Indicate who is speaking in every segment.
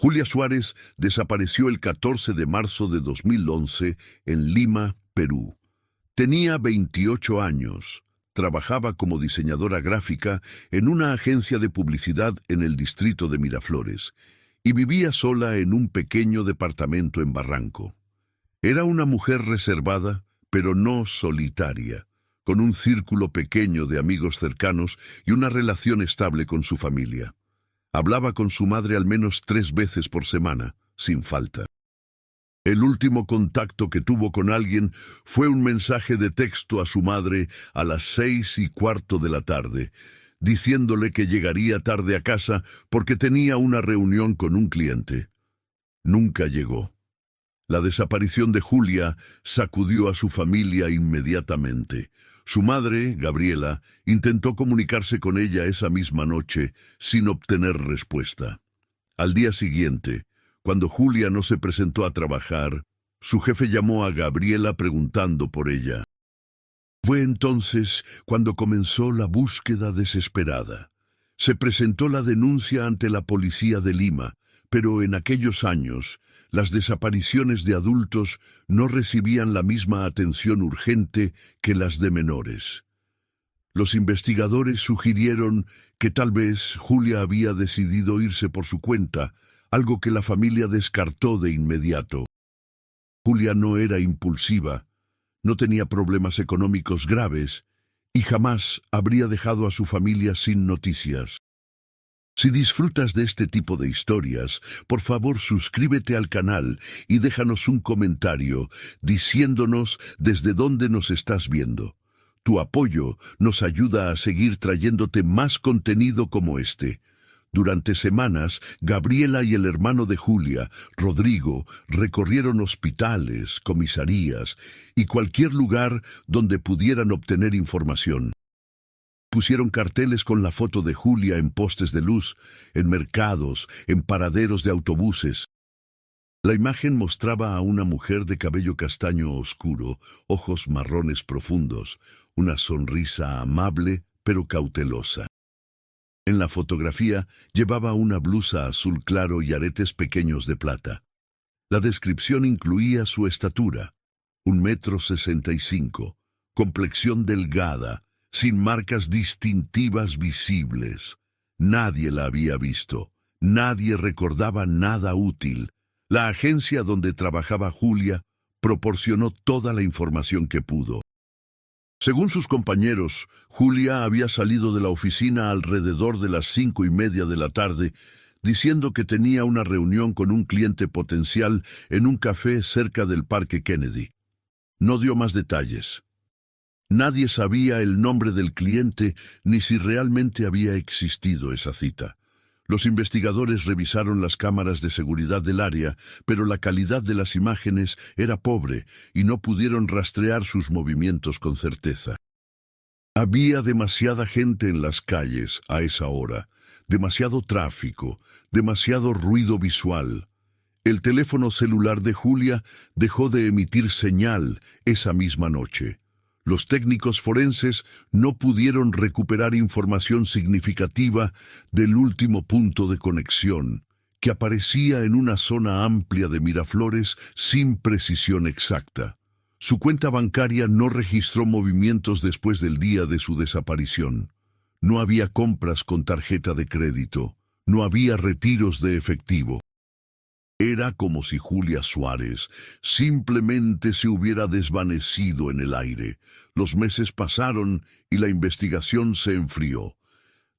Speaker 1: Julia Suárez desapareció el 14 de marzo de 2011 en Lima, Perú. Tenía 28 años. Trabajaba como diseñadora gráfica en una agencia de publicidad en el distrito de Miraflores y vivía sola en un pequeño departamento en Barranco. Era una mujer reservada, pero no solitaria, con un círculo pequeño de amigos cercanos y una relación estable con su familia. Hablaba con su madre al menos 3 veces por semana, sin falta. El último contacto que tuvo con alguien fue un mensaje de texto a su madre a las 6:15 de la tarde, diciéndole que llegaría tarde a casa porque tenía una reunión con un cliente. Nunca llegó. La desaparición de Julia sacudió a su familia inmediatamente. Su madre, Gabriela, intentó comunicarse con ella esa misma noche sin obtener respuesta. Al día siguiente, cuando Julia no se presentó a trabajar, su jefe llamó a Gabriela preguntando por ella. Fue entonces cuando comenzó la búsqueda desesperada. Se presentó la denuncia ante la policía de Lima, pero en aquellos años, las desapariciones de adultos no recibían la misma atención urgente que las de menores. Los investigadores sugirieron que tal vez Julia había decidido irse por su cuenta, algo que la familia descartó de inmediato. Julia no era impulsiva, no tenía problemas económicos graves y jamás habría dejado a su familia sin noticias. Si disfrutas de este tipo de historias, por favor suscríbete al canal y déjanos un comentario diciéndonos desde dónde nos estás viendo. Tu apoyo nos ayuda a seguir trayéndote más contenido como este. Durante semanas, Gabriela y el hermano de Julia, Rodrigo, recorrieron hospitales, comisarías y cualquier lugar donde pudieran obtener información. Pusieron carteles con la foto de Julia en postes de luz, en mercados, en paraderos de autobuses. La imagen mostraba a una mujer de cabello castaño oscuro, ojos marrones profundos, una sonrisa amable pero cautelosa. En la fotografía llevaba una blusa azul claro y aretes pequeños de plata. La descripción incluía su estatura, 1,65 m, complexión delgada, sin marcas distintivas visibles. Nadie la había visto, nadie recordaba nada útil. La agencia donde trabajaba Julia proporcionó toda la información que pudo. Según sus compañeros, Julia había salido de la oficina alrededor de las 5:30 de la tarde, diciendo que tenía una reunión con un cliente potencial en un café cerca del Parque Kennedy. No dio más detalles. Nadie sabía el nombre del cliente ni si realmente había existido esa cita. Los investigadores revisaron las cámaras de seguridad del área, pero la calidad de las imágenes era pobre y no pudieron rastrear sus movimientos con certeza. Había demasiada gente en las calles a esa hora, demasiado tráfico, demasiado ruido visual. El teléfono celular de Julia dejó de emitir señal esa misma noche. Los técnicos forenses no pudieron recuperar información significativa del último punto de conexión, que aparecía en una zona amplia de Miraflores sin precisión exacta. Su cuenta bancaria no registró movimientos después del día de su desaparición. No había compras con tarjeta de crédito, no había retiros de efectivo. Era como si Julia Suárez simplemente se hubiera desvanecido en el aire. Los meses pasaron y la investigación se enfrió.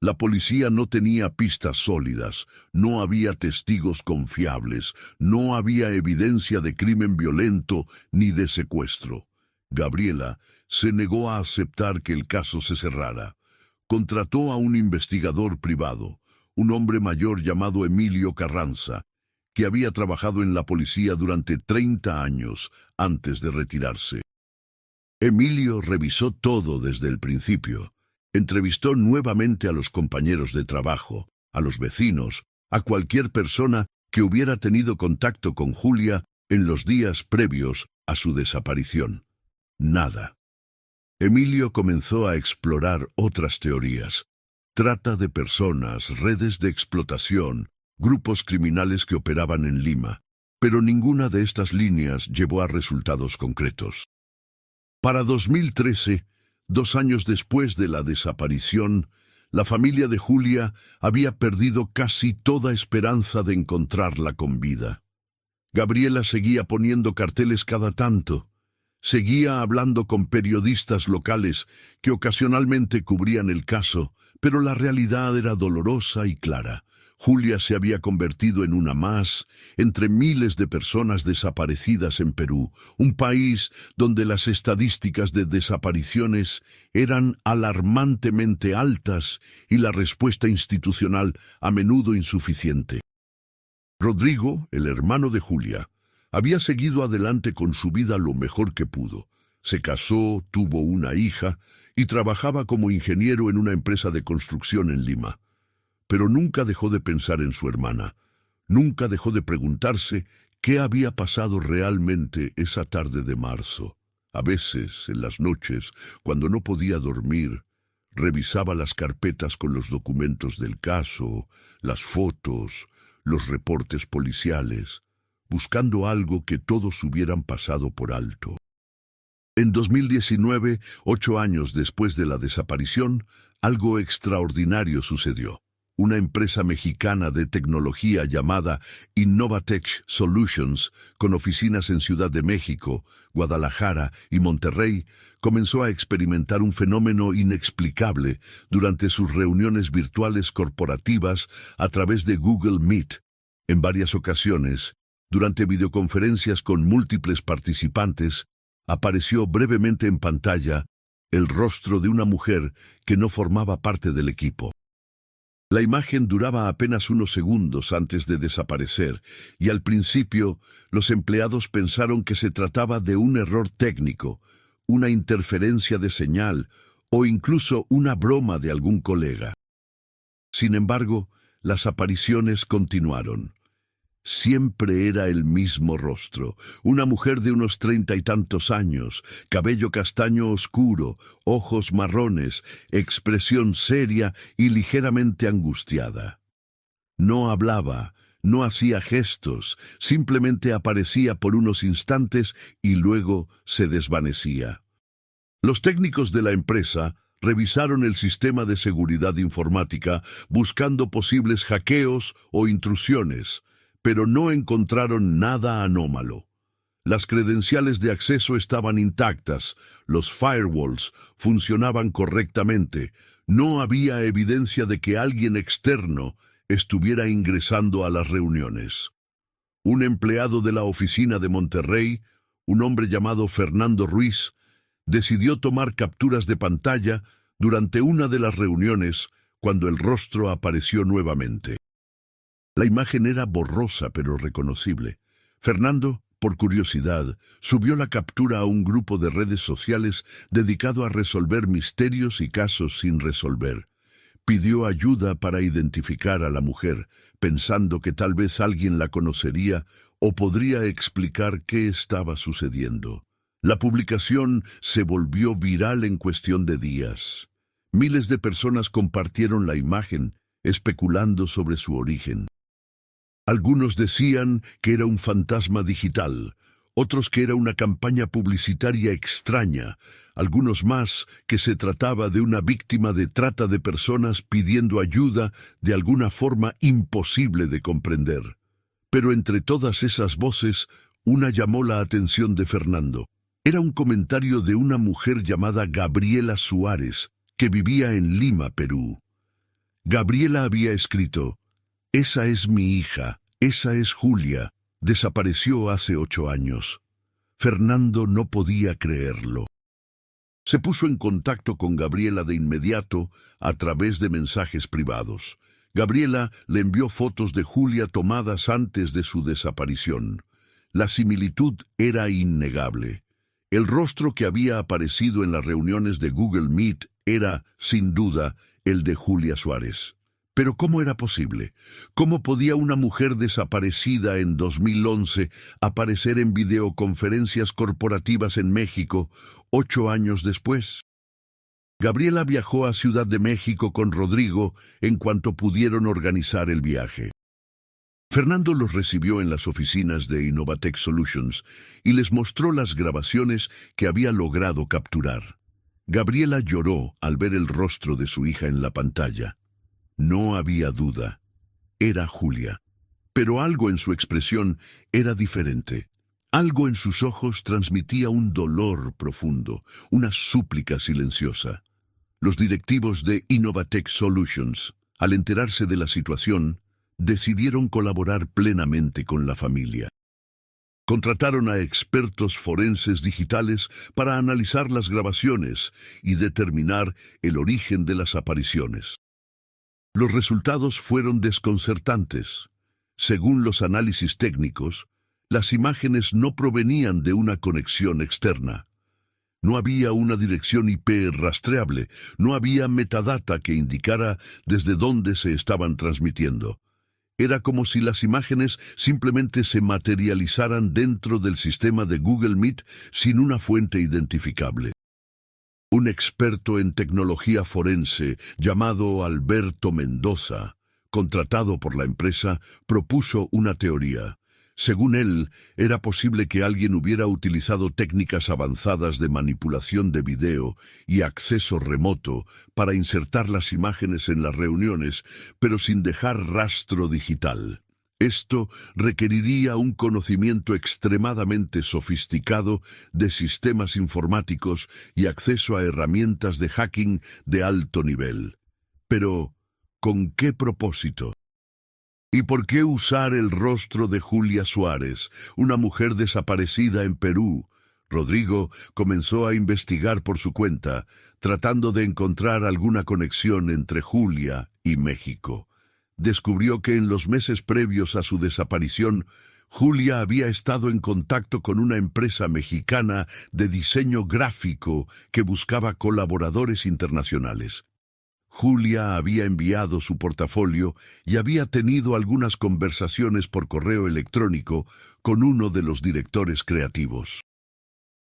Speaker 1: La policía no tenía pistas sólidas, no había testigos confiables, no había evidencia de crimen violento ni de secuestro. Gabriela se negó a aceptar que el caso se cerrara. Contrató a un investigador privado, un hombre mayor llamado Emilio Carranza, que había trabajado en la policía durante 30 años antes de retirarse. Emilio revisó todo desde el principio. Entrevistó nuevamente a los compañeros de trabajo, a los vecinos, a cualquier persona que hubiera tenido contacto con Julia en los días previos a su desaparición. Nada. Emilio comenzó a explorar otras teorías. Trata de personas, redes de explotación, grupos criminales que operaban en Lima, pero ninguna de estas líneas llevó a resultados concretos. Para 2013, 2 años después de la desaparición, la familia de Julia había perdido casi toda esperanza de encontrarla con vida. Gabriela seguía poniendo carteles cada tanto, seguía hablando con periodistas locales que ocasionalmente cubrían el caso, pero la realidad era dolorosa y clara. Julia se había convertido en una más entre miles de personas desaparecidas en Perú, un país donde las estadísticas de desapariciones eran alarmantemente altas y la respuesta institucional a menudo insuficiente. Rodrigo, el hermano de Julia, había seguido adelante con su vida lo mejor que pudo. Se casó, tuvo una hija y trabajaba como ingeniero en una empresa de construcción en Lima. Pero nunca dejó de pensar en su hermana, nunca dejó de preguntarse qué había pasado realmente esa tarde de marzo. A veces, en las noches, cuando no podía dormir, revisaba las carpetas con los documentos del caso, las fotos, los reportes policiales, buscando algo que todos hubieran pasado por alto. En 2019, 8 años después de la desaparición, algo extraordinario sucedió. Una empresa mexicana de tecnología llamada Innovatech Solutions, con oficinas en Ciudad de México, Guadalajara y Monterrey, comenzó a experimentar un fenómeno inexplicable durante sus reuniones virtuales corporativas a través de Google Meet. En varias ocasiones, durante videoconferencias con múltiples participantes, apareció brevemente en pantalla el rostro de una mujer que no formaba parte del equipo. La imagen duraba apenas unos segundos antes de desaparecer, y al principio los empleados pensaron que se trataba de un error técnico, una interferencia de señal o incluso una broma de algún colega. Sin embargo, las apariciones continuaron. Siempre era el mismo rostro, una mujer de unos 30 y tantos años, cabello castaño oscuro, ojos marrones, expresión seria y ligeramente angustiada. No hablaba, no hacía gestos, simplemente aparecía por unos instantes y luego se desvanecía. Los técnicos de la empresa revisaron el sistema de seguridad informática buscando posibles hackeos o intrusiones, pero no encontraron nada anómalo. Las credenciales de acceso estaban intactas, los firewalls funcionaban correctamente, no había evidencia de que alguien externo estuviera ingresando a las reuniones. Un empleado de la oficina de Monterrey, un hombre llamado Fernando Ruiz, decidió tomar capturas de pantalla durante una de las reuniones cuando el rostro apareció nuevamente. La imagen era borrosa pero reconocible. Fernando, por curiosidad, subió la captura a un grupo de redes sociales dedicado a resolver misterios y casos sin resolver. Pidió ayuda para identificar a la mujer, pensando que tal vez alguien la conocería o podría explicar qué estaba sucediendo. La publicación se volvió viral en cuestión de días. Miles de personas compartieron la imagen, especulando sobre su origen. Algunos decían que era un fantasma digital, otros que era una campaña publicitaria extraña, algunos más que se trataba de una víctima de trata de personas pidiendo ayuda de alguna forma imposible de comprender. Pero entre todas esas voces, una llamó la atención de Fernando. Era un comentario de una mujer llamada Gabriela Suárez, que vivía en Lima, Perú. Gabriela había escrito: «Esa es mi hija, esa es Julia, desapareció hace 8 años». Fernando no podía creerlo. Se puso en contacto con Gabriela de inmediato a través de mensajes privados. Gabriela le envió fotos de Julia tomadas antes de su desaparición. La similitud era innegable. El rostro que había aparecido en las reuniones de Google Meet era, sin duda, el de Julia Suárez. Pero ¿cómo era posible? ¿Cómo podía una mujer desaparecida en 2011 aparecer en videoconferencias corporativas en México 8 años después? Gabriela viajó a Ciudad de México con Rodrigo en cuanto pudieron organizar el viaje. Fernando los recibió en las oficinas de Innovatech Solutions y les mostró las grabaciones que había logrado capturar. Gabriela lloró al ver el rostro de su hija en la pantalla. No había duda. Era Julia. Pero algo en su expresión era diferente. Algo en sus ojos transmitía un dolor profundo, una súplica silenciosa. Los directivos de Innovatech Solutions, al enterarse de la situación, decidieron colaborar plenamente con la familia. Contrataron a expertos forenses digitales para analizar las grabaciones y determinar el origen de las apariciones. Los resultados fueron desconcertantes. Según los análisis técnicos, las imágenes no provenían de una conexión externa. No había una dirección IP rastreable, no había metadata que indicara desde dónde se estaban transmitiendo. Era como si las imágenes simplemente se materializaran dentro del sistema de Google Meet sin una fuente identificable. Un experto en tecnología forense llamado Alberto Mendoza, contratado por la empresa, propuso una teoría. Según él, era posible que alguien hubiera utilizado técnicas avanzadas de manipulación de video y acceso remoto para insertar las imágenes en las reuniones, pero sin dejar rastro digital. Esto requeriría un conocimiento extremadamente sofisticado de sistemas informáticos y acceso a herramientas de hacking de alto nivel. Pero, ¿con qué propósito? ¿Y por qué usar el rostro de Julia Suárez, una mujer desaparecida en Perú? Rodrigo comenzó a investigar por su cuenta, tratando de encontrar alguna conexión entre Julia y México. Descubrió que en los meses previos a su desaparición, Julia había estado en contacto con una empresa mexicana de diseño gráfico que buscaba colaboradores internacionales. Julia había enviado su portafolio y había tenido algunas conversaciones por correo electrónico con uno de los directores creativos.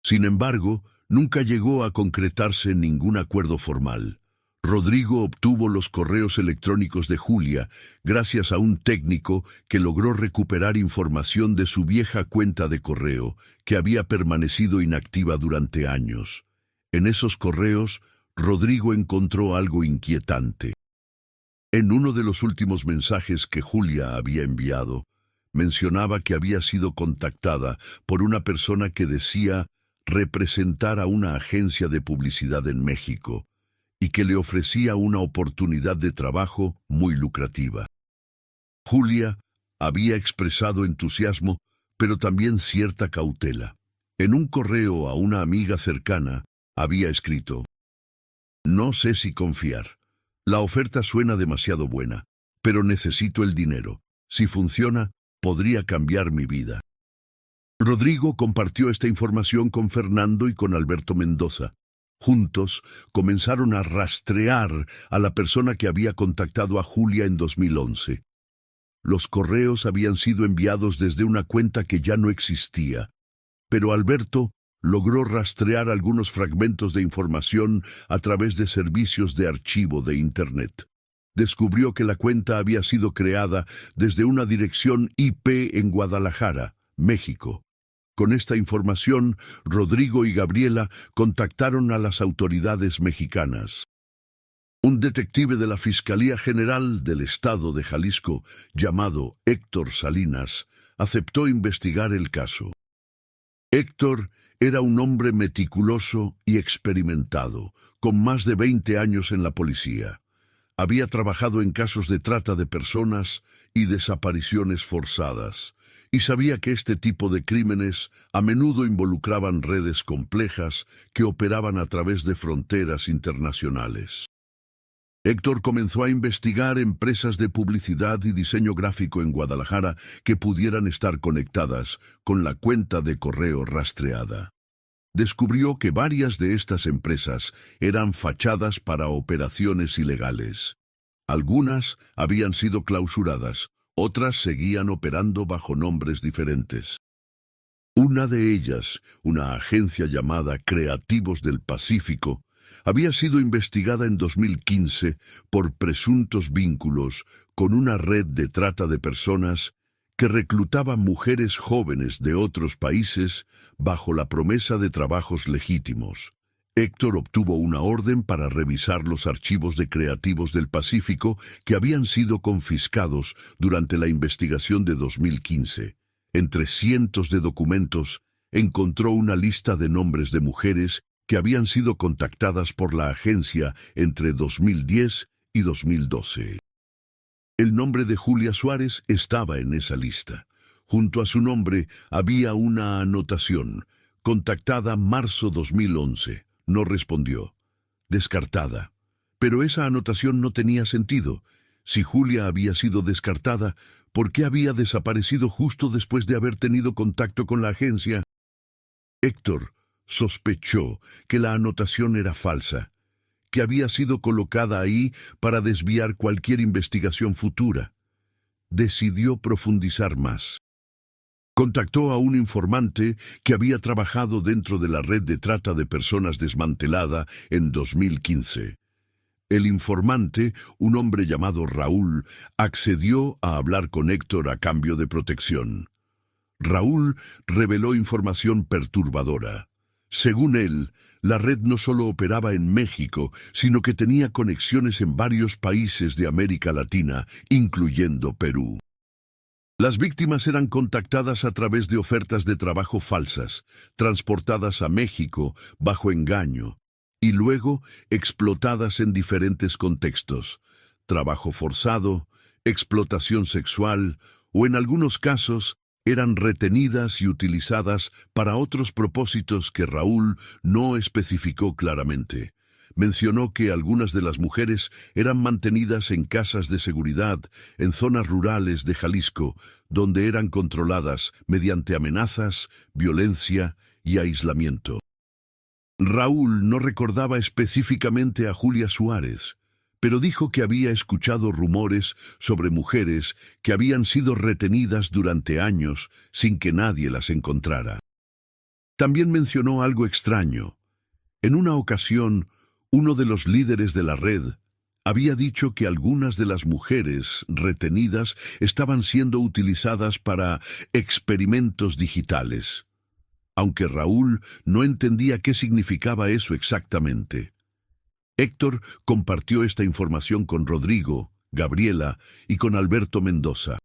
Speaker 1: Sin embargo, nunca llegó a concretarse ningún acuerdo formal. Rodrigo obtuvo los correos electrónicos de Julia gracias a un técnico que logró recuperar información de su vieja cuenta de correo, que había permanecido inactiva durante años. En esos correos, Rodrigo encontró algo inquietante. En uno de los últimos mensajes que Julia había enviado, mencionaba que había sido contactada por una persona que decía representar a una agencia de publicidad en México y que le ofrecía una oportunidad de trabajo muy lucrativa. Julia había expresado entusiasmo, pero también cierta cautela. En un correo a una amiga cercana, había escrito: "No sé si confiar. La oferta suena demasiado buena, pero necesito el dinero. Si funciona, podría cambiar mi vida". Rodrigo compartió esta información con Fernando y con Alberto Mendoza. Juntos comenzaron a rastrear a la persona que había contactado a Julia en 2011. Los correos habían sido enviados desde una cuenta que ya no existía, pero Alberto logró rastrear algunos fragmentos de información a través de servicios de archivo de Internet. Descubrió que la cuenta había sido creada desde una dirección IP en Guadalajara, México. Con esta información, Rodrigo y Gabriela contactaron a las autoridades mexicanas. Un detective de la Fiscalía General del Estado de Jalisco, llamado Héctor Salinas, aceptó investigar el caso. Héctor era un hombre meticuloso y experimentado, con más de 20 años en la policía. Había trabajado en casos de trata de personas y desapariciones forzadas, y sabía que este tipo de crímenes a menudo involucraban redes complejas que operaban a través de fronteras internacionales. Héctor comenzó a investigar empresas de publicidad y diseño gráfico en Guadalajara que pudieran estar conectadas con la cuenta de correo rastreada. Descubrió que varias de estas empresas eran fachadas para operaciones ilegales. Algunas habían sido clausuradas, otras seguían operando bajo nombres diferentes. Una de ellas, una agencia llamada Creativos del Pacífico, había sido investigada en 2015 por presuntos vínculos con una red de trata de personas que reclutaba mujeres jóvenes de otros países bajo la promesa de trabajos legítimos. Héctor obtuvo una orden para revisar los archivos de Creativos del Pacífico que habían sido confiscados durante la investigación de 2015. Entre cientos de documentos, encontró una lista de nombres de mujeres que habían sido contactadas por la agencia entre 2010 y 2012. El nombre de Julia Suárez estaba en esa lista. Junto a su nombre había una anotación: contactada marzo 2011. No respondió. Descartada. Pero esa anotación no tenía sentido. Si Julia había sido descartada, ¿por qué había desaparecido justo después de haber tenido contacto con la agencia? Héctor sospechó que la anotación era falsa, que había sido colocada ahí para desviar cualquier investigación futura. Decidió profundizar más. Contactó a un informante que había trabajado dentro de la red de trata de personas desmantelada en 2015. El informante, un hombre llamado Raúl, accedió a hablar con Héctor a cambio de protección. Raúl reveló información perturbadora. Según él, la red no solo operaba en México, sino que tenía conexiones en varios países de América Latina, incluyendo Perú. Las víctimas eran contactadas a través de ofertas de trabajo falsas, transportadas a México bajo engaño, y luego explotadas en diferentes contextos: trabajo forzado, explotación sexual, o en algunos casos, eran retenidas y utilizadas para otros propósitos que Raúl no especificó claramente. Mencionó que algunas de las mujeres eran mantenidas en casas de seguridad en zonas rurales de Jalisco, donde eran controladas mediante amenazas, violencia y aislamiento. Raúl no recordaba específicamente a Julia Suárez, pero dijo que había escuchado rumores sobre mujeres que habían sido retenidas durante años sin que nadie las encontrara. También mencionó algo extraño. En una ocasión, uno de los líderes de la red había dicho que algunas de las mujeres retenidas estaban siendo utilizadas para experimentos digitales, aunque Raúl no entendía qué significaba eso exactamente. Héctor compartió esta información con Rodrigo, Gabriela y con Alberto Mendoza.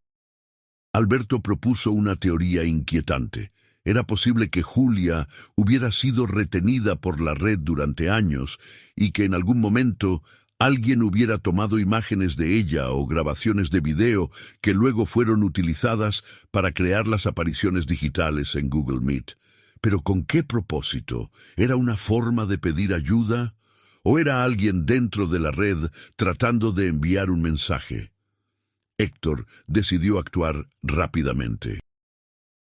Speaker 1: Alberto propuso una teoría inquietante. Era posible que Julia hubiera sido retenida por la red durante años y que en algún momento alguien hubiera tomado imágenes de ella o grabaciones de video que luego fueron utilizadas para crear las apariciones digitales en Google Meet. ¿Pero con qué propósito? ¿Era una forma de pedir ayuda? ¿O era alguien dentro de la red tratando de enviar un mensaje? Héctor decidió actuar rápidamente.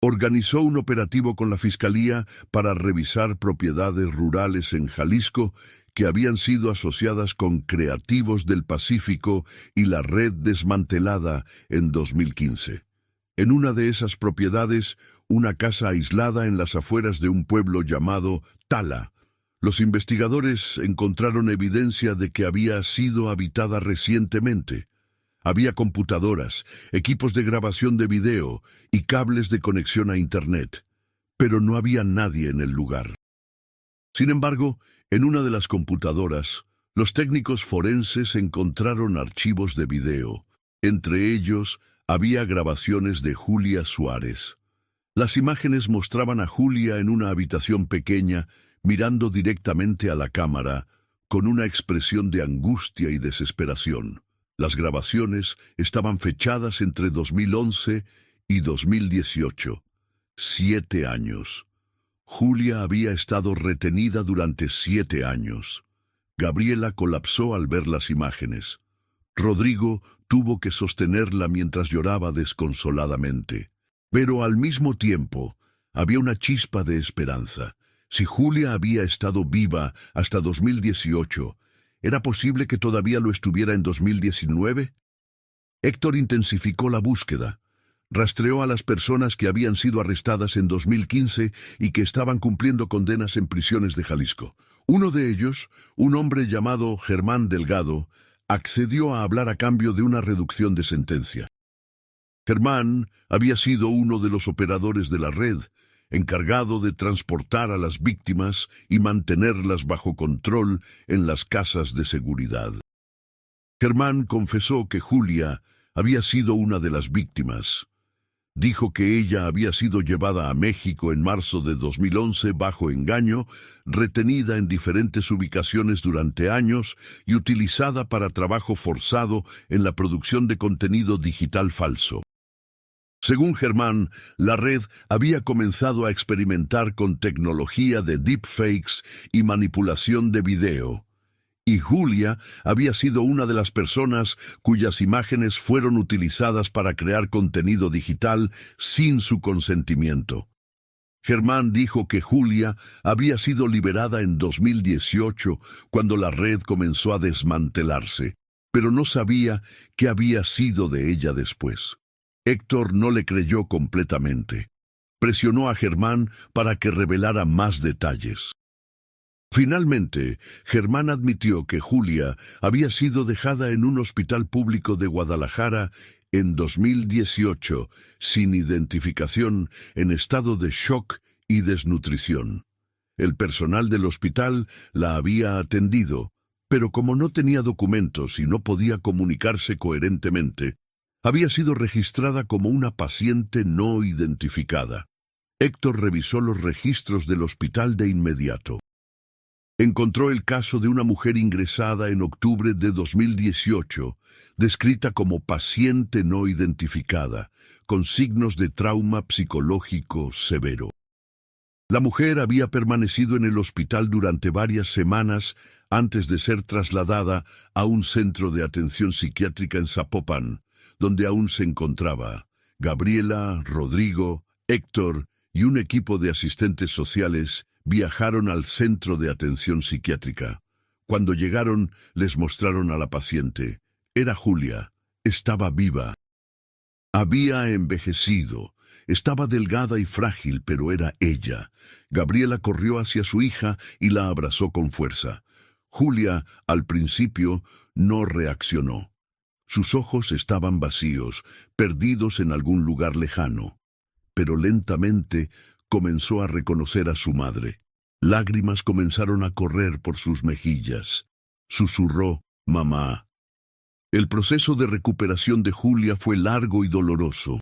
Speaker 1: Organizó un operativo con la Fiscalía para revisar propiedades rurales en Jalisco que habían sido asociadas con Creativos del Pacífico y la red desmantelada en 2015. En una de esas propiedades, una casa aislada en las afueras de un pueblo llamado Tala, los investigadores encontraron evidencia de que había sido habitada recientemente. Había computadoras, equipos de grabación de video y cables de conexión a Internet, pero no había nadie en el lugar. Sin embargo, en una de las computadoras, los técnicos forenses encontraron archivos de video. Entre ellos, había grabaciones de Julia Suárez. Las imágenes mostraban a Julia en una habitación pequeña, mirando directamente a la cámara, con una expresión de angustia y desesperación. Las grabaciones estaban fechadas entre 2011 y 2018. 7 años. Julia había estado retenida durante 7 años. Gabriela colapsó al ver las imágenes. Rodrigo tuvo que sostenerla mientras lloraba desconsoladamente. Pero al mismo tiempo, había una chispa de esperanza. Si Julia había estado viva hasta 2018, ¿era posible que todavía lo estuviera en 2019? Héctor intensificó la búsqueda. Rastreó a las personas que habían sido arrestadas en 2015 y que estaban cumpliendo condenas en prisiones de Jalisco. Uno de ellos, un hombre llamado Germán Delgado, accedió a hablar a cambio de una reducción de sentencia. Germán había sido uno de los operadores de la red, encargado de transportar a las víctimas y mantenerlas bajo control en las casas de seguridad. Germán confesó que Julia había sido una de las víctimas. Dijo que ella había sido llevada a México en marzo de 2011 bajo engaño, retenida en diferentes ubicaciones durante años y utilizada para trabajo forzado en la producción de contenido digital falso. Según Germán, la red había comenzado a experimentar con tecnología de deepfakes y manipulación de video, y Julia había sido una de las personas cuyas imágenes fueron utilizadas para crear contenido digital sin su consentimiento. Germán dijo que Julia había sido liberada en 2018 cuando la red comenzó a desmantelarse, pero no sabía qué había sido de ella después. Héctor no le creyó completamente. Presionó a Germán para que revelara más detalles. Finalmente, Germán admitió que Julia había sido dejada en un hospital público de Guadalajara en 2018, sin identificación, en estado de shock y desnutrición. El personal del hospital la había atendido, pero como no tenía documentos y no podía comunicarse coherentemente, había sido registrada como una paciente no identificada. Héctor revisó los registros del hospital de inmediato. Encontró el caso de una mujer ingresada en octubre de 2018, descrita como paciente no identificada, con signos de trauma psicológico severo. La mujer había permanecido en el hospital durante varias semanas antes de ser trasladada a un centro de atención psiquiátrica en Zapopan, donde aún se encontraba. Gabriela, Rodrigo, Héctor y un equipo de asistentes sociales viajaron al centro de atención psiquiátrica. Cuando llegaron, les mostraron a la paciente. Era Julia. Estaba viva. Había envejecido. Estaba delgada y frágil, pero era ella. Gabriela corrió hacia su hija y la abrazó con fuerza. Julia, al principio, no reaccionó. Sus ojos estaban vacíos, perdidos en algún lugar lejano. Pero lentamente comenzó a reconocer a su madre. Lágrimas comenzaron a correr por sus mejillas. Susurró, «Mamá». El proceso de recuperación de Julia fue largo y doloroso.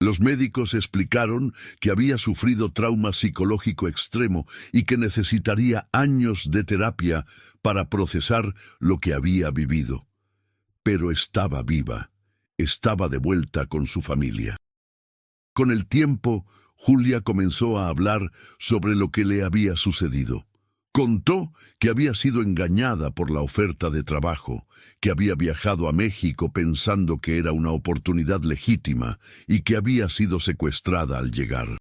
Speaker 1: Los médicos explicaron que había sufrido trauma psicológico extremo y que necesitaría años de terapia para procesar lo que había vivido. Pero estaba viva, estaba de vuelta con su familia. Con el tiempo, Julia comenzó a hablar sobre lo que le había sucedido. Contó que había sido engañada por la oferta de trabajo, que había viajado a México pensando que era una oportunidad legítima y que había sido secuestrada al llegar.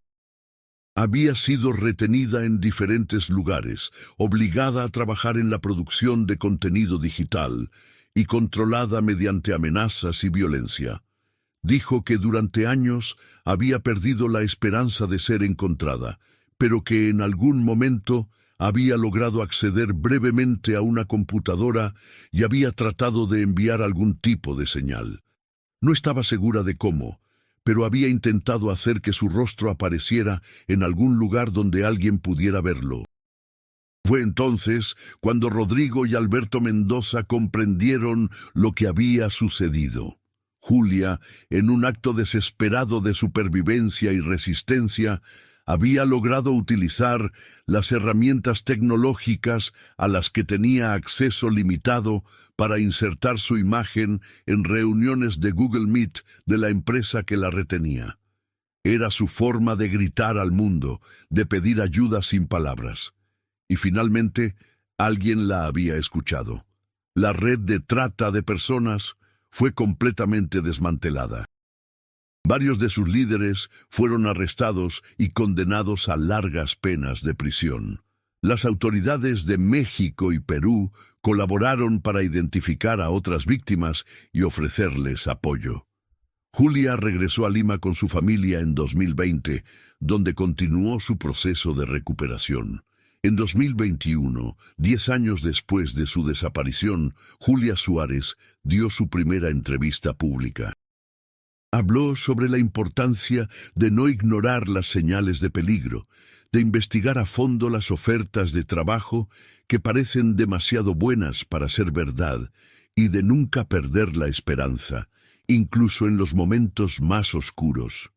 Speaker 1: Había sido retenida en diferentes lugares, obligada a trabajar en la producción de contenido digital y controlada mediante amenazas y violencia. Dijo que durante años había perdido la esperanza de ser encontrada, pero que en algún momento había logrado acceder brevemente a una computadora y había tratado de enviar algún tipo de señal. No estaba segura de cómo, pero había intentado hacer que su rostro apareciera en algún lugar donde alguien pudiera verlo. Fue entonces cuando Rodrigo y Alberto Mendoza comprendieron lo que había sucedido. Julia, en un acto desesperado de supervivencia y resistencia, había logrado utilizar las herramientas tecnológicas a las que tenía acceso limitado para insertar su imagen en reuniones de Google Meet de la empresa que la retenía. Era su forma de gritar al mundo, de pedir ayuda sin palabras. Y finalmente, alguien la había escuchado. La red de trata de personas fue completamente desmantelada. Varios de sus líderes fueron arrestados y condenados a largas penas de prisión. Las autoridades de México y Perú colaboraron para identificar a otras víctimas y ofrecerles apoyo. Julia regresó a Lima con su familia en 2020, donde continuó su proceso de recuperación. En 2021, 10 años después de su desaparición, Julia Suárez dio su primera entrevista pública. Habló sobre la importancia de no ignorar las señales de peligro, de investigar a fondo las ofertas de trabajo que parecen demasiado buenas para ser verdad y de nunca perder la esperanza, incluso en los momentos más oscuros.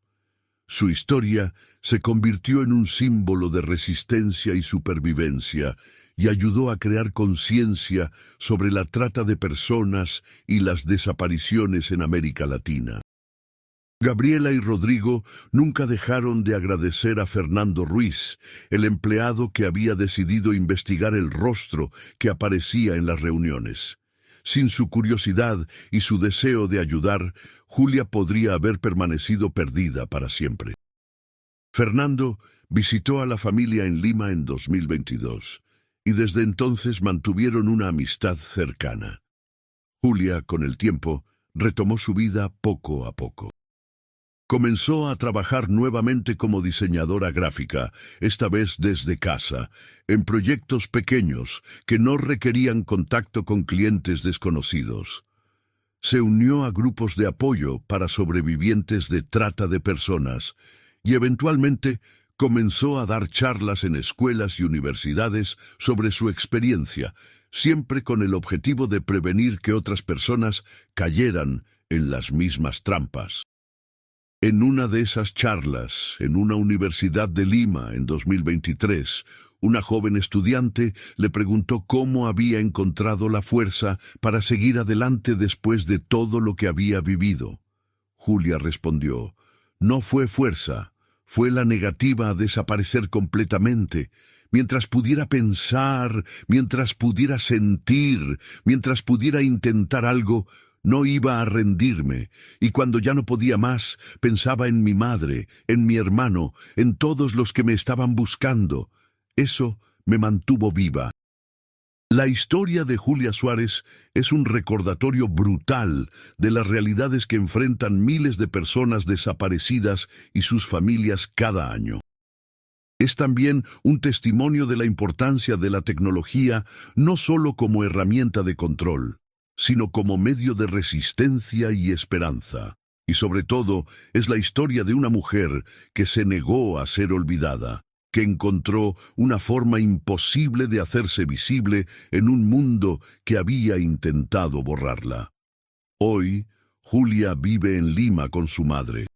Speaker 1: Su historia se convirtió en un símbolo de resistencia y supervivencia y ayudó a crear conciencia sobre la trata de personas y las desapariciones en América Latina. Gabriela y Rodrigo nunca dejaron de agradecer a Fernando Ruiz, el empleado que había decidido investigar el rostro que aparecía en las reuniones. Sin su curiosidad y su deseo de ayudar, Julia podría haber permanecido perdida para siempre. Fernando visitó a la familia en Lima en 2022, y desde entonces mantuvieron una amistad cercana. Julia, con el tiempo, retomó su vida poco a poco. Comenzó a trabajar nuevamente como diseñadora gráfica, esta vez desde casa, en proyectos pequeños que no requerían contacto con clientes desconocidos. Se unió a grupos de apoyo para sobrevivientes de trata de personas y eventualmente comenzó a dar charlas en escuelas y universidades sobre su experiencia, siempre con el objetivo de prevenir que otras personas cayeran en las mismas trampas. En una de esas charlas, en una universidad de Lima en 2023, una joven estudiante le preguntó cómo había encontrado la fuerza para seguir adelante después de todo lo que había vivido. Julia respondió, no fue fuerza, fue la negativa a desaparecer completamente. Mientras pudiera pensar, mientras pudiera sentir, mientras pudiera intentar algo, no iba a rendirme, y cuando ya no podía más, pensaba en mi madre, en mi hermano, en todos los que me estaban buscando. Eso me mantuvo viva. La historia de Julia Suárez es un recordatorio brutal de las realidades que enfrentan miles de personas desaparecidas y sus familias cada año. Es también un testimonio de la importancia de la tecnología, no solo como herramienta de control, sino como medio de resistencia y esperanza. Y sobre todo, es la historia de una mujer que se negó a ser olvidada, que encontró una forma imposible de hacerse visible en un mundo que había intentado borrarla. Hoy, Julia vive en Lima con su madre.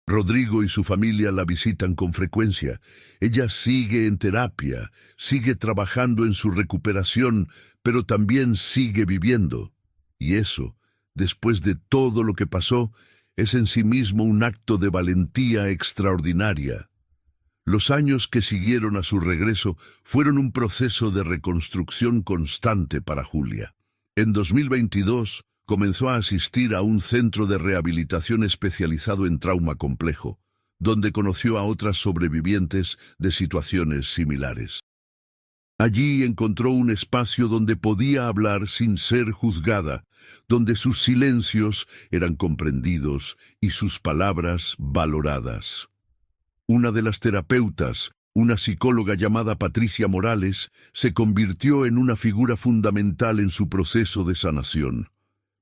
Speaker 1: Rodrigo y su familia la visitan con frecuencia. Ella sigue en terapia, sigue trabajando en su recuperación, pero también sigue viviendo. Y eso, después de todo lo que pasó, es en sí mismo un acto de valentía extraordinaria. Los años que siguieron a su regreso fueron un proceso de reconstrucción constante para Julia. En 2022, comenzó a asistir a un centro de rehabilitación especializado en trauma complejo, donde conoció a otras sobrevivientes de situaciones similares. Allí encontró un espacio donde podía hablar sin ser juzgada, donde sus silencios eran comprendidos y sus palabras valoradas. Una de las terapeutas, una psicóloga llamada Patricia Morales, se convirtió en una figura fundamental en su proceso de sanación.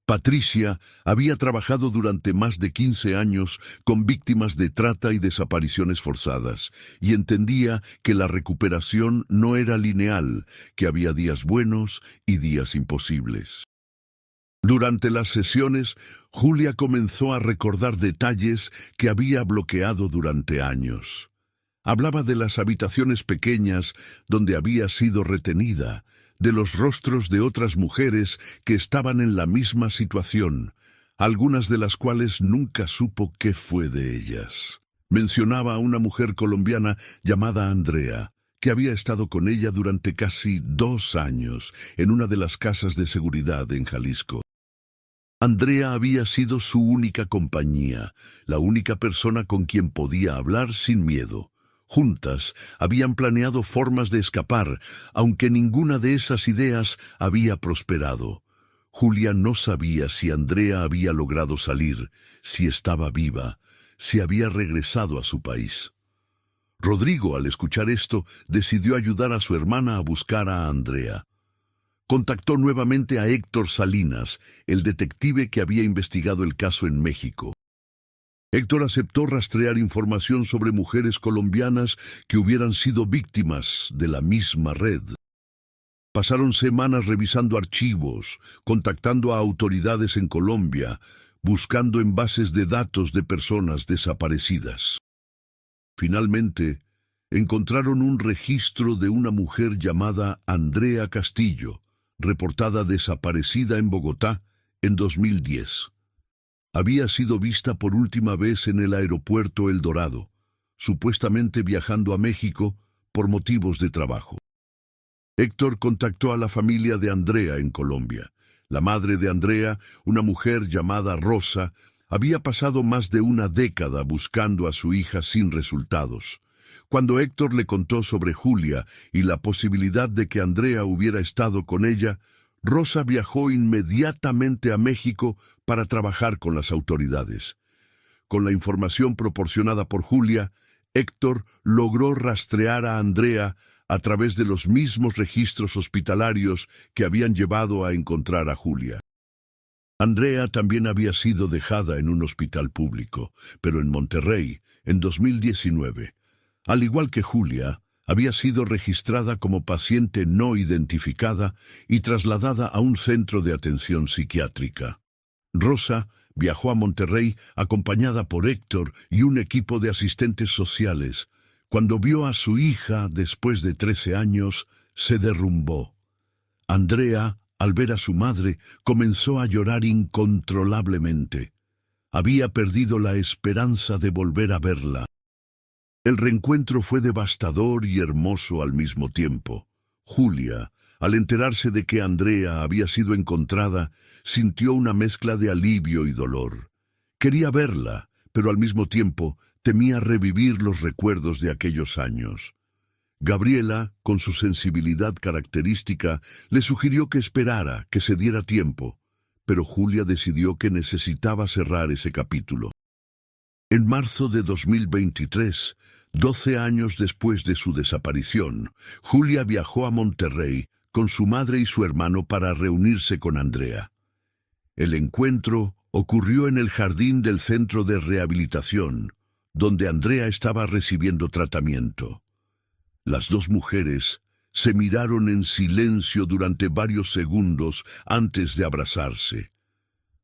Speaker 1: Patricia había trabajado durante más de 15 años con víctimas de trata y desapariciones forzadas, y entendía que la recuperación no era lineal, que había días buenos y días imposibles. Durante las sesiones, Julia comenzó a recordar detalles que había bloqueado durante años. Hablaba de las habitaciones pequeñas donde había sido retenida, de los rostros de otras mujeres que estaban en la misma situación, algunas de las cuales nunca supo qué fue de ellas. Mencionaba a una mujer colombiana llamada Andrea, que había estado con ella durante casi 2 años en una de las casas de seguridad en Jalisco. Andrea había sido su única compañía, la única persona con quien podía hablar sin miedo. Juntas habían planeado formas de escapar, aunque ninguna de esas ideas había prosperado. Julia no sabía si Andrea había logrado salir, si estaba viva, si había regresado a su país. Rodrigo, al escuchar esto, decidió ayudar a su hermana a buscar a Andrea. Contactó nuevamente a Héctor Salinas, el detective que había investigado el caso en México. Héctor aceptó rastrear información sobre mujeres colombianas que hubieran sido víctimas de la misma red. Pasaron semanas revisando archivos, contactando a autoridades en Colombia, buscando en bases de datos de personas desaparecidas. Finalmente, encontraron un registro de una mujer llamada Andrea Castillo, reportada desaparecida en Bogotá en 2010. Había sido vista por última vez en el aeropuerto El Dorado, supuestamente viajando a México por motivos de trabajo. Héctor contactó a la familia de Andrea en Colombia. La madre de Andrea, una mujer llamada Rosa, había pasado más de una década buscando a su hija sin resultados. Cuando Héctor le contó sobre Julia y la posibilidad de que Andrea hubiera estado con ella, Rosa viajó inmediatamente a México para trabajar con las autoridades. Con la información proporcionada por Julia, Héctor logró rastrear a Andrea a través de los mismos registros hospitalarios que habían llevado a encontrar a Julia. Andrea también había sido dejada en un hospital público, pero en Monterrey, en 2019. Al igual que Julia, había sido registrada como paciente no identificada y trasladada a un centro de atención psiquiátrica. Rosa viajó a Monterrey acompañada por Héctor y un equipo de asistentes sociales. Cuando vio a su hija después de 13 años, se derrumbó. Andrea, al ver a su madre, comenzó a llorar incontrolablemente. Había perdido la esperanza de volver a verla. El reencuentro fue devastador y hermoso al mismo tiempo. Julia, al enterarse de que Andrea había sido encontrada, sintió una mezcla de alivio y dolor. Quería verla, pero al mismo tiempo temía revivir los recuerdos de aquellos años. Gabriela, con su sensibilidad característica, le sugirió que esperara, que se diera tiempo, pero Julia decidió que necesitaba cerrar ese capítulo. En marzo de 2023, 12 años después de su desaparición, Julia viajó a Monterrey con su madre y su hermano para reunirse con Andrea. El encuentro ocurrió en el jardín del centro de rehabilitación, donde Andrea estaba recibiendo tratamiento. Las dos mujeres se miraron en silencio durante varios segundos antes de abrazarse.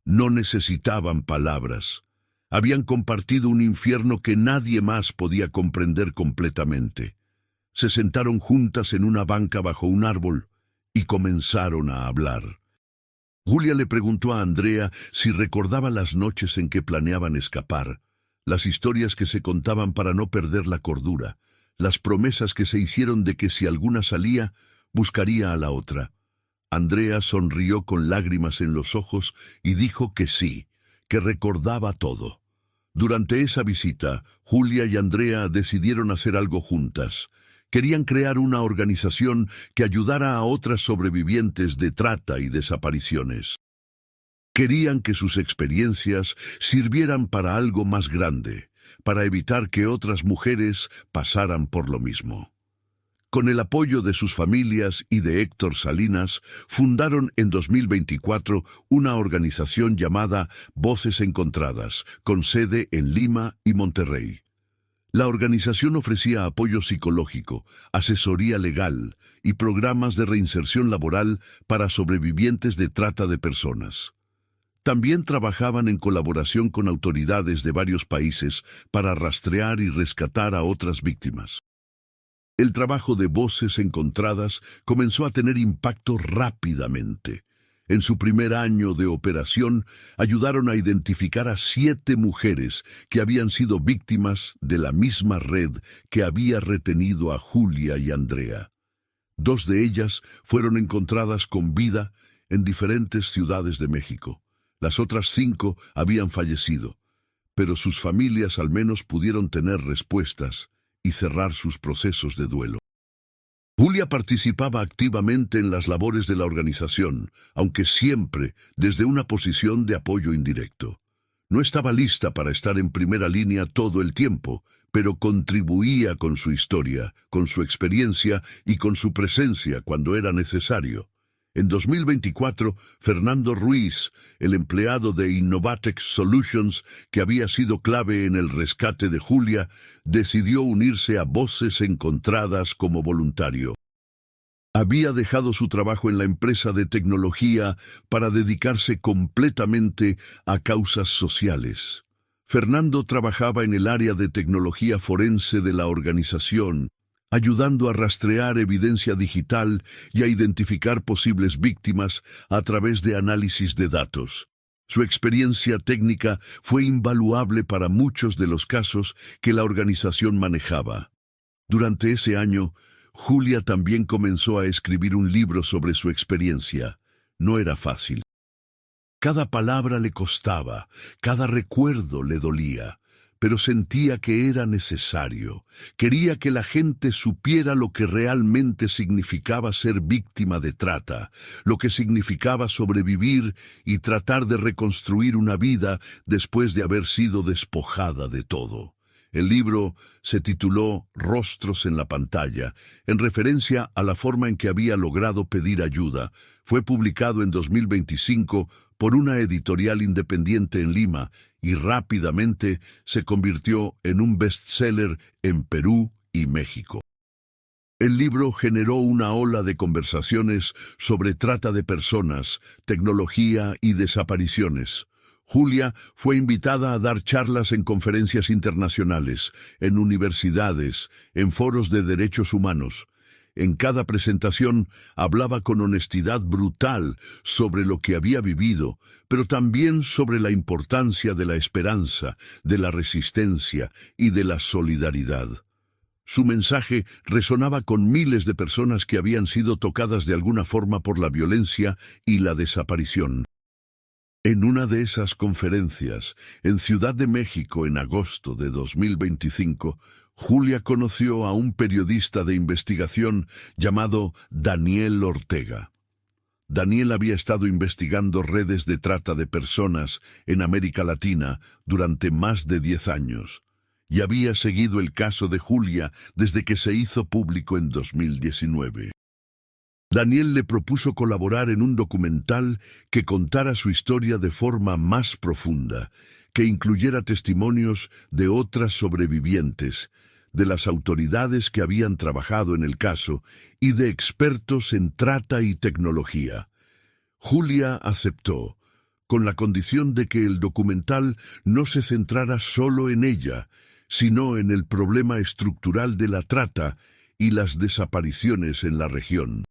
Speaker 1: No necesitaban palabras. Habían compartido un infierno que nadie más podía comprender completamente. Se sentaron juntas en una banca bajo un árbol y comenzaron a hablar. Julia le preguntó a Andrea si recordaba las noches en que planeaban escapar, las historias que se contaban para no perder la cordura, las promesas que se hicieron de que si alguna salía, buscaría a la otra. Andrea sonrió con lágrimas en los ojos y dijo que sí, que recordaba todo. Durante esa visita, Julia y Andrea decidieron hacer algo juntas. Querían crear una organización que ayudara a otras sobrevivientes de trata y desapariciones. Querían que sus experiencias sirvieran para algo más grande, para evitar que otras mujeres pasaran por lo mismo. Con el apoyo de sus familias y de Héctor Salinas, fundaron en 2024 una organización llamada Voces Encontradas, con sede en Lima y Monterrey. La organización ofrecía apoyo psicológico, asesoría legal y programas de reinserción laboral para sobrevivientes de trata de personas. También trabajaban en colaboración con autoridades de varios países para rastrear y rescatar a otras víctimas. El trabajo de Voces Encontradas comenzó a tener impacto rápidamente. En su primer año de operación, ayudaron a identificar a 7 mujeres que habían sido víctimas de la misma red que había retenido a Julia y Andrea. 2 de ellas fueron encontradas con vida en diferentes ciudades de México. Las otras 5 habían fallecido, pero sus familias al menos pudieron tener respuestas y cerrar sus procesos de duelo. Julia participaba activamente en las labores de la organización, aunque siempre desde una posición de apoyo indirecto. No estaba lista para estar en primera línea todo el tiempo, pero contribuía con su historia, con su experiencia y con su presencia cuando era necesario. En 2024, Fernando Ruiz, el empleado de Innovatex Solutions, que había sido clave en el rescate de Julia, decidió unirse a Voces Encontradas como voluntario. Había dejado su trabajo en la empresa de tecnología para dedicarse completamente a causas sociales. Fernando trabajaba en el área de tecnología forense de la organización, ayudando a rastrear evidencia digital y a identificar posibles víctimas a través de análisis de datos. Su experiencia técnica fue invaluable para muchos de los casos que la organización manejaba. Durante ese año, Julia también comenzó a escribir un libro sobre su experiencia. No era fácil. Cada palabra le costaba, cada recuerdo le dolía, pero sentía que era necesario. Quería que la gente supiera lo que realmente significaba ser víctima de trata, lo que significaba sobrevivir y tratar de reconstruir una vida después de haber sido despojada de todo. El libro se tituló Rostros en la pantalla, en referencia a la forma en que había logrado pedir ayuda. Fue publicado en 2025 por una editorial independiente en Lima y rápidamente se convirtió en un bestseller en Perú y México. El libro generó una ola de conversaciones sobre trata de personas, tecnología y desapariciones. Julia fue invitada a dar charlas en conferencias internacionales, en universidades, en foros de derechos humanos. En cada presentación hablaba con honestidad brutal sobre lo que había vivido, pero también sobre la importancia de la esperanza, de la resistencia y de la solidaridad. Su mensaje resonaba con miles de personas que habían sido tocadas de alguna forma por la violencia y la desaparición. En una de esas conferencias, en Ciudad de México en agosto de 2025, Julia conoció a un periodista de investigación llamado Daniel Ortega. Daniel había estado investigando redes de trata de personas en América Latina durante más de 10 años y había seguido el caso de Julia desde que se hizo público en 2019. Daniel le propuso colaborar en un documental que contara su historia de forma más profunda, que incluyera testimonios de otras sobrevivientes, de las autoridades que habían trabajado en el caso y de expertos en trata y tecnología. Julia aceptó, con la condición de que el documental no se centrara solo en ella, sino en el problema estructural de la trata y las desapariciones en la región.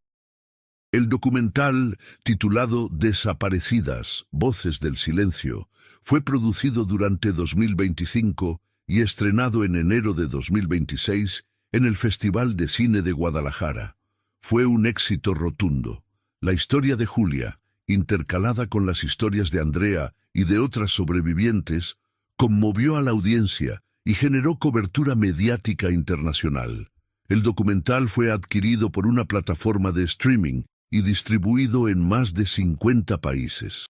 Speaker 1: El documental, titulado Desaparecidas, Voces del Silencio, fue producido durante 2025 y estrenado en enero de 2026 en el Festival de Cine de Guadalajara. Fue un éxito rotundo. La historia de Julia, intercalada con las historias de Andrea y de otras sobrevivientes, conmovió a la audiencia y generó cobertura mediática internacional. El documental fue adquirido por una plataforma de streaming y distribuido en más de 50 países.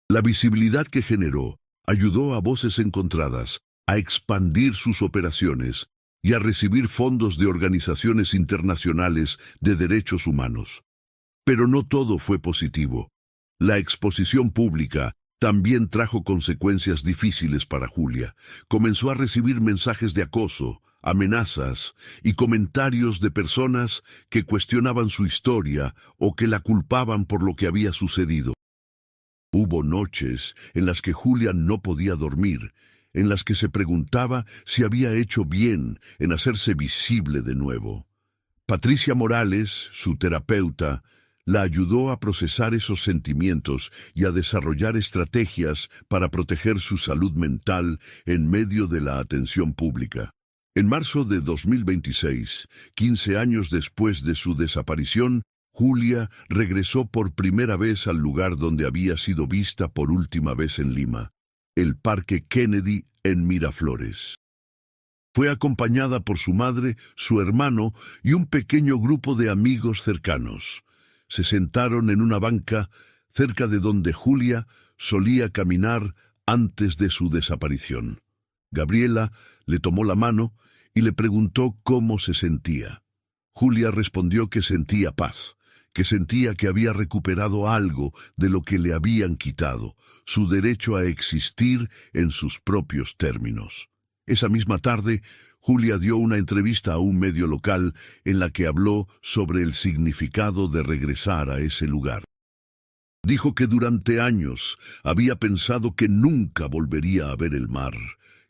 Speaker 1: La visibilidad que generó ayudó a Voces Encontradas a expandir sus operaciones y a recibir fondos de organizaciones internacionales de derechos humanos. Pero no todo fue positivo. La exposición pública también trajo consecuencias difíciles para Julia. Comenzó a recibir mensajes de acoso, amenazas y comentarios de personas que cuestionaban su historia o que la culpaban por lo que había sucedido. Hubo noches en las que Julia no podía dormir, en las que se preguntaba si había hecho bien en hacerse visible de nuevo. Patricia Morales, su terapeuta, la ayudó a procesar esos sentimientos y a desarrollar estrategias para proteger su salud mental en medio de la atención pública. En marzo de 2026, 15 años después de su desaparición, Julia regresó por primera vez al lugar donde había sido vista por última vez en Lima, el Parque Kennedy en Miraflores. Fue acompañada por su madre, su hermano y un pequeño grupo de amigos cercanos. Se sentaron en una banca cerca de donde Julia solía caminar antes de su desaparición. Gabriela le tomó la mano y le preguntó cómo se sentía. Julia respondió que sentía paz, que sentía que había recuperado algo de lo que le habían quitado, su derecho a existir en sus propios términos. Esa misma tarde, Julia dio una entrevista a un medio local en la que habló sobre el significado de regresar a ese lugar. Dijo que durante años había pensado que nunca volvería a ver el mar,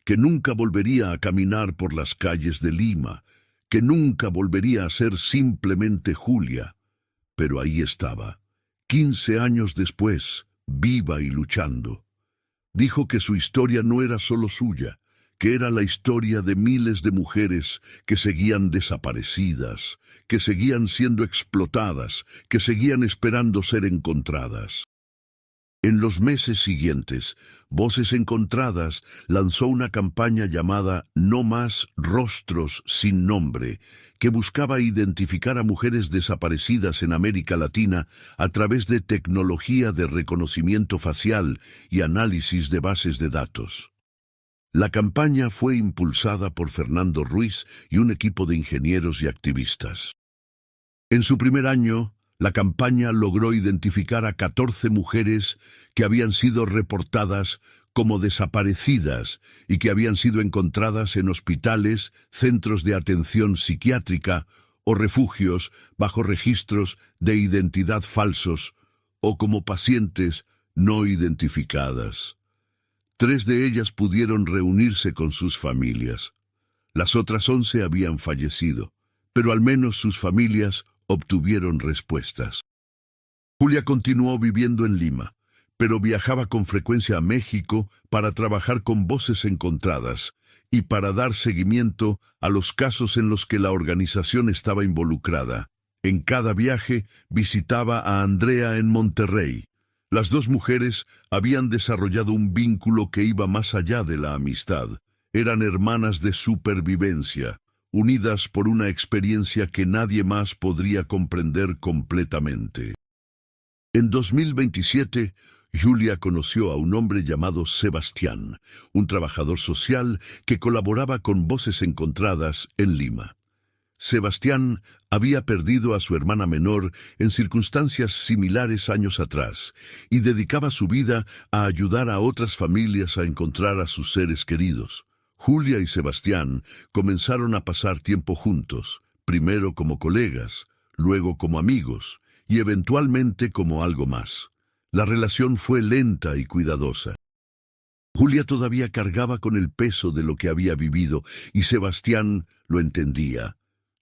Speaker 1: que nunca volvería a caminar por las calles de Lima, que nunca volvería a ser simplemente Julia. Pero ahí estaba, 15 años después, viva y luchando. Dijo que su historia no era solo suya, que era la historia de miles de mujeres que seguían desaparecidas, que seguían siendo explotadas, que seguían esperando ser encontradas. En los meses siguientes, Voces Encontradas lanzó una campaña llamada No más rostros sin nombre, que buscaba identificar a mujeres desaparecidas en América Latina a través de tecnología de reconocimiento facial y análisis de bases de datos. La campaña fue impulsada por Fernando Ruiz y un equipo de ingenieros y activistas. En su primer año, la campaña logró identificar a 14 mujeres que habían sido reportadas como desaparecidas y que habían sido encontradas en hospitales, centros de atención psiquiátrica o refugios bajo registros de identidad falsos o como pacientes no identificadas. 3 de ellas pudieron reunirse con sus familias. Las otras 11 habían fallecido, pero al menos sus familias obtuvieron respuestas. Julia continuó viviendo en Lima, pero viajaba con frecuencia a México para trabajar con Voces Encontradas y para dar seguimiento a los casos en los que la organización estaba involucrada. En cada viaje visitaba a Andrea en Monterrey. Las 2 mujeres habían desarrollado un vínculo que iba más allá de la amistad. Eran hermanas de supervivencia, unidas por una experiencia que nadie más podría comprender completamente. En 2027, Julia conoció a un hombre llamado Sebastián, un trabajador social que colaboraba con Voces Encontradas en Lima. Sebastián había perdido a su hermana menor en circunstancias similares años atrás y dedicaba su vida a ayudar a otras familias a encontrar a sus seres queridos. Julia y Sebastián comenzaron a pasar tiempo juntos, primero como colegas, luego como amigos y eventualmente como algo más. La relación fue lenta y cuidadosa. Julia todavía cargaba con el peso de lo que había vivido y Sebastián lo entendía.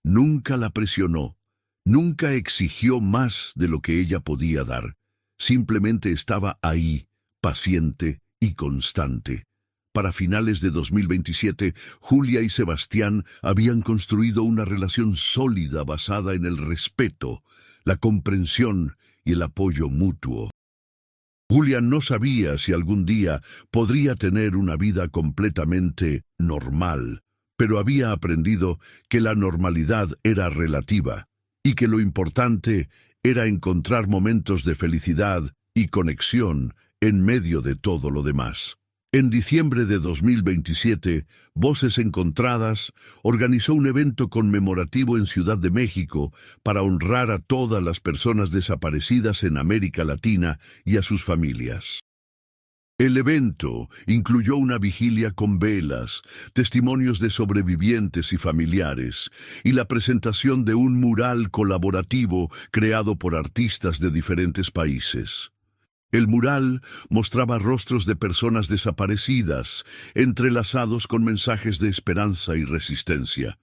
Speaker 1: Nunca la presionó, nunca exigió más de lo que ella podía dar. Simplemente estaba ahí, paciente y constante. Para finales de 2027, Julia y Sebastián habían construido una relación sólida basada en el respeto, la comprensión y el apoyo mutuo. Julia no sabía si algún día podría tener una vida completamente normal, pero había aprendido que la normalidad era relativa y que lo importante era encontrar momentos de felicidad y conexión en medio de todo lo demás. En diciembre de 2027, Voces Encontradas organizó un evento conmemorativo en Ciudad de México para honrar a todas las personas desaparecidas en América Latina y a sus familias. El evento incluyó una vigilia con velas, testimonios de sobrevivientes y familiares, y la presentación de un mural colaborativo creado por artistas de diferentes países. El mural mostraba rostros de personas desaparecidas, entrelazados con mensajes de esperanza y resistencia.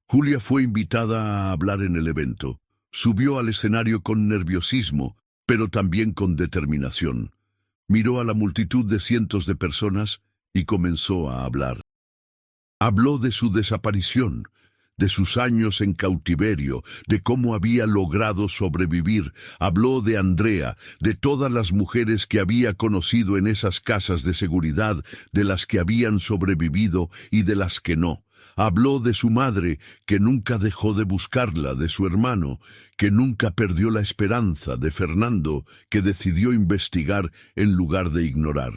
Speaker 1: Julia fue invitada a hablar en el evento. Subió al escenario con nerviosismo, pero también con determinación. Miró a la multitud de cientos de personas y comenzó a hablar. Habló de su desaparición, de sus años en cautiverio, de cómo había logrado sobrevivir. Habló de Andrea, de todas las mujeres que había conocido en esas casas de seguridad, de las que habían sobrevivido y de las que no. Habló de su madre, que nunca dejó de buscarla, de su hermano, que nunca perdió la esperanza, de Fernando, que decidió investigar en lugar de ignorar.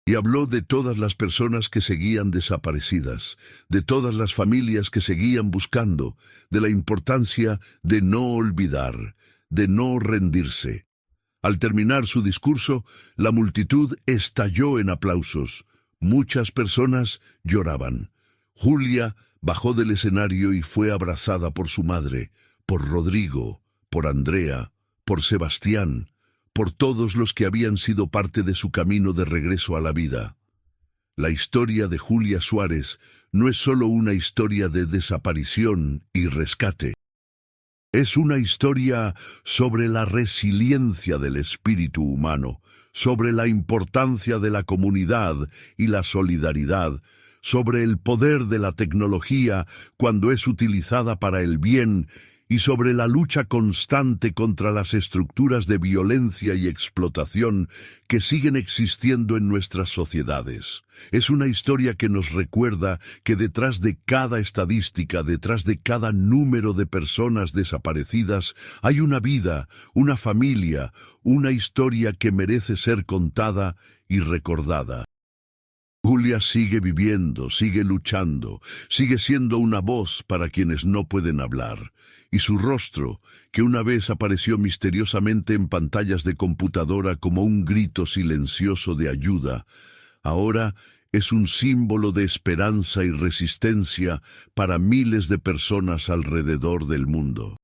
Speaker 1: Y habló de todas las personas que seguían desaparecidas, de todas las familias que seguían buscando, de la importancia de no olvidar, de no rendirse. Al terminar su discurso, la multitud estalló en aplausos. Muchas personas lloraban. Julia bajó del escenario y fue abrazada por su madre, por Rodrigo, por Andrea, por Sebastián, por todos los que habían sido parte de su camino de regreso a la vida. La historia de Julia Suárez no es solo una historia de desaparición y rescate. Es una historia sobre la resiliencia del espíritu humano, sobre la importancia de la comunidad y la solidaridad, sobre el poder de la tecnología cuando es utilizada para el bien y sobre la lucha constante contra las estructuras de violencia y explotación que siguen existiendo en nuestras sociedades. Es una historia que nos recuerda que detrás de cada estadística, detrás de cada número de personas desaparecidas, hay una vida, una familia, una historia que merece ser contada y recordada. Julia sigue viviendo, sigue luchando, sigue siendo una voz para quienes no pueden hablar. Y su rostro, que una vez apareció misteriosamente en pantallas de computadora como un grito silencioso de ayuda, ahora es un símbolo de esperanza y resistencia para miles de personas alrededor del mundo.